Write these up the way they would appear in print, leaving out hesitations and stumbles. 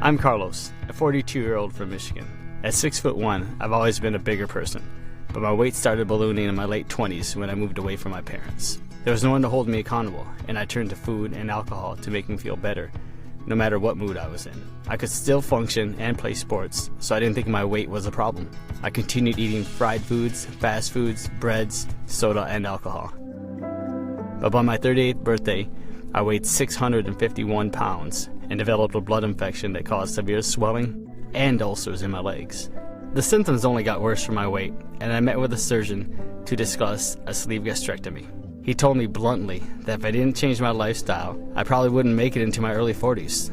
I'm Carlos, a 42-year-old from Michigan. At 6'1", I've always been a bigger person, but my weight started ballooning in my late 20s when I moved away from my parents. There was no one to hold me accountable, and I turned to food and alcohol to make me feel better, no matter what mood I was in. I could still function and play sports, so I didn't think my weight was a problem. I continued eating fried foods, fast foods, breads, soda, and alcohol. But by my 38th birthday, I weighed 651 pounds and developed a blood infection that caused severe swelling and ulcers in my legs. The symptoms only got worse from my weight, and I met with a surgeon to discuss a sleeve gastrectomy. He told me bluntly that if I didn't change my lifestyle, I probably wouldn't make it into my early 40s.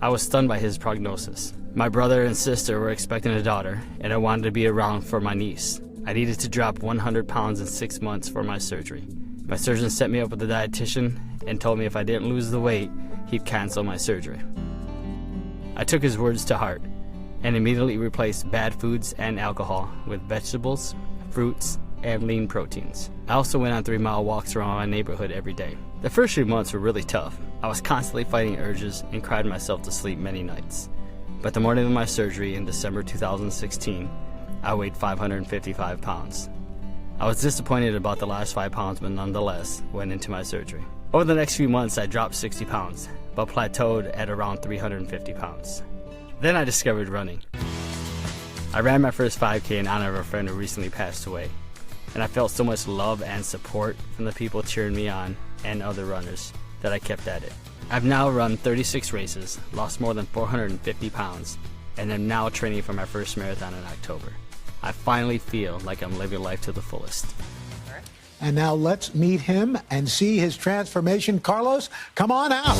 I was stunned by his prognosis. My brother and sister were expecting a daughter, and I wanted to be around for my niece. I needed to drop 100 pounds in 6 months for my surgery. My surgeon set me up with a dietitian and told me if I didn't lose the weight, he'd cancel my surgery. I took his words to heart and immediately replaced bad foods and alcohol with vegetables, fruits, and lean proteins. I also went on 3-mile walks around my neighborhood every day. The first 3 months were really tough. I was constantly fighting urges and cried myself to sleep many nights. But the morning of my surgery in December 2016, I weighed 555 pounds. I was disappointed about the last 5 pounds, but nonetheless went into my surgery. Over the next few months, I dropped 60 pounds, but plateaued at around 350 pounds. Then I discovered running. I ran my first 5K in honor of a friend who recently passed away, and I felt so much love and support from the people cheering me on and other runners that I kept at it. I've now run 36 races, lost more than 450 pounds, and am now training for my first marathon in October. I finally feel like I'm living life to the fullest. And now let's meet him and see his transformation. Carlos, come on out.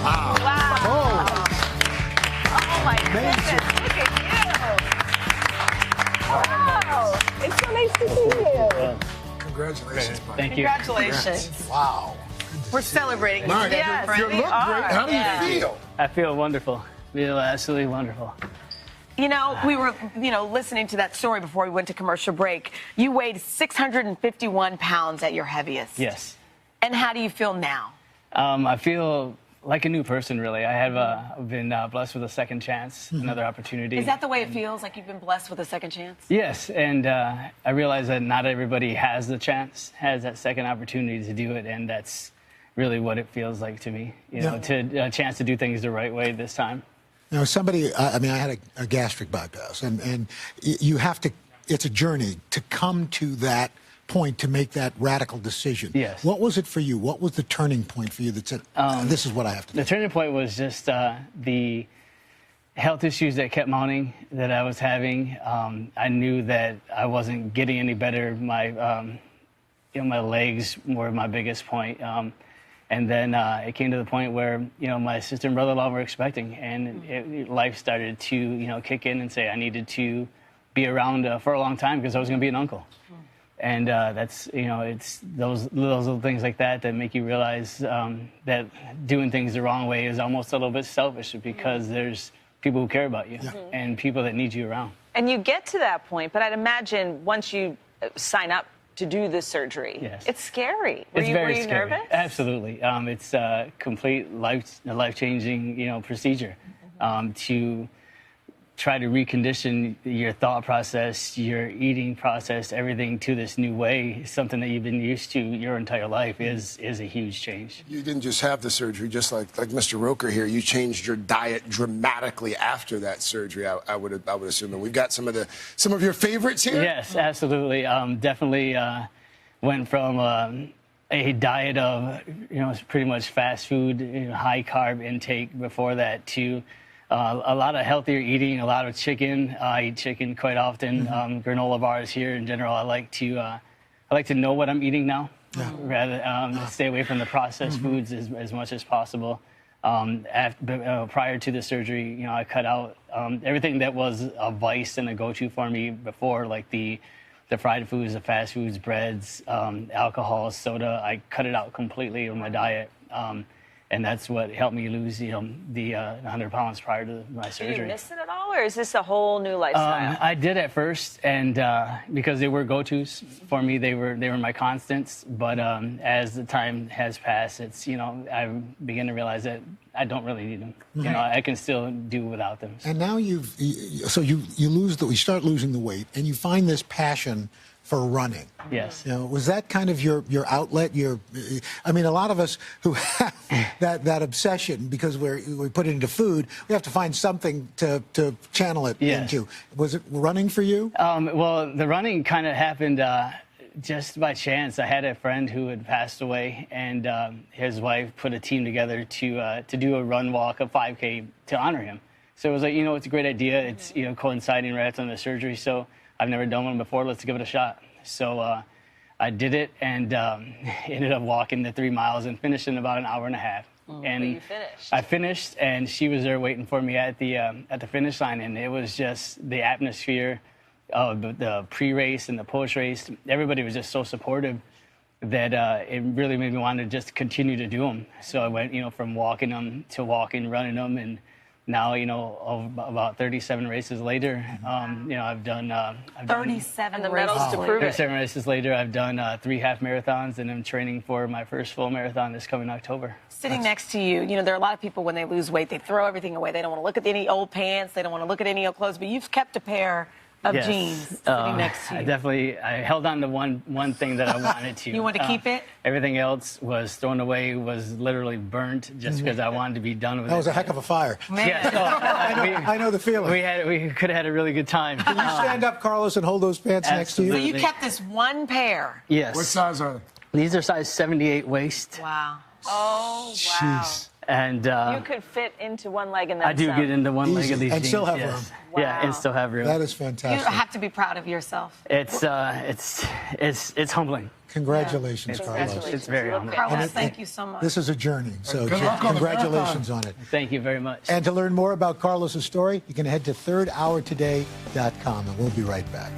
Wow. Wow. Oh my Amazing. goodness, look at you. Wow. It's so nice to see you. Congratulations, buddy. Thank you. Congratulations. Wow. We're celebrating you Mike, today. you friend. look We great. are. How do you feel? I feel wonderful. Feel absolutely wonderful. You know, we were, listening to that story before we went to commercial break. You weighed 651 pounds at your heaviest. Yes. And how do you feel now? I feel like a new person, really. I have been blessed with a second chance, another opportunity. Is that the way it feels, like you've been blessed with a second chance? Yes, and I realize that not everybody has the chance, has that second opportunity to do it, and that's really what it feels like to me. You know, a chance to do things the right way this time. Now, I had a gastric bypass, and you have to, it's a journey to come to that point to make that radical decision. Yes. What was it for you? What was the turning point for you that said, this is what I have to do? The turning point was just the health issues that kept mounting that I was having. I knew that I wasn't getting any better. My legs were my biggest point. And then it came to the point where, my sister and brother-in-law were expecting, and life started to, kick in and say I needed to be around for a long time because I was going to be an uncle. And that's, it's those little things like that that make you realize that doing things the wrong way is almost a little bit selfish because there's people who care about you and people that need you around. And you get to that point, but I'd imagine once you sign up to do this surgery, it's scary. Were you scary. nervous? Absolutely. It's a complete life-changing, procedure to try to recondition your thought process, your eating process, everything to this new way, something that you've been used to your entire life is a huge change. You didn't just have the surgery, just like Mr. Roker here. You changed your diet dramatically after that surgery. I would assume. And we've got some of your favorites here. Yes, absolutely. Definitely went from a diet of pretty much fast food, high carb intake before that to a lot of healthier eating, a lot of chicken. I eat chicken quite often. Granola bars here in general. I like to know what I'm eating now, rather stay away from the processed foods as much as possible. Prior to the surgery, I cut out everything that was a vice and a go-to for me before, like the fried foods, the fast foods, breads, alcohol, soda. I cut it out completely in my diet. And that's what helped me lose, the 100 pounds prior to my surgery. Do you miss it at all, or is this a whole new lifestyle? I did at first, and because they were go-tos for me, they were my constants. But as the time has passed, it's I began to realize that I don't really need them. You know, I can still do without them. And now you start losing the weight, and you find this passion for running. Yes. You know, was that kind of your outlet? I mean, a lot of us who have that obsession because we put it into food, we have to find something to channel it into. Was it running for you? Well, the running kind of happened just by chance. I had a friend who had passed away, and his wife put a team together to do a run walk, a 5K to honor him. So it was like, you know, it's a great idea. It's, you know, coinciding right after the surgery. So I've never done one before. Let's give it a shot. So I did it and ended up walking the 3 miles and finished in about an hour and a half. And you finished. I finished, and she was there waiting for me at the finish line, and it was just the atmosphere of the pre-race and the post-race. Everybody was just so supportive that it really made me want to just continue to do them. So I went, you know, from walking them to running them, and now, you know, about 37 races later, you know, I've done 37 and the medals to prove it. 37 races later, I've done 3 half marathons, and I'm training for my first full marathon this coming October. Sitting next to you, you know, there are a lot of people when they lose weight, they throw everything away. They don't want to look at any old pants. They don't want to look at any old clothes. But you've kept a pair of jeans sitting next to you. I held on to one thing that I wanted to. You want to keep it? Everything else was thrown away, was literally burnt just because I wanted to be done with it. That was a heck of a fire. Man. Yeah, I know the feeling. we could have had a really good time. Can you stand up, Carlos, and hold those pants next to you? So you kept this one pair. Yes. What size are they? These are size 78 waist. Wow. Oh, wow. Jeez. And You could fit into one leg and then I do some. get into one leg Easy. of these And jeans. still have yes. room. Yeah, Wow. and still have room. That is You fantastic. have to be proud of yourself. It's humbling. Congratulations, Yeah. Carlos. Congratulations. It's very You look humbling. Carlos, And it- thank you so much. This is a journey, so Good luck on the congratulations on it. Thank you very much. And to learn more about Carlos's story, you can head to thirdhourtoday.com, and we'll be right back.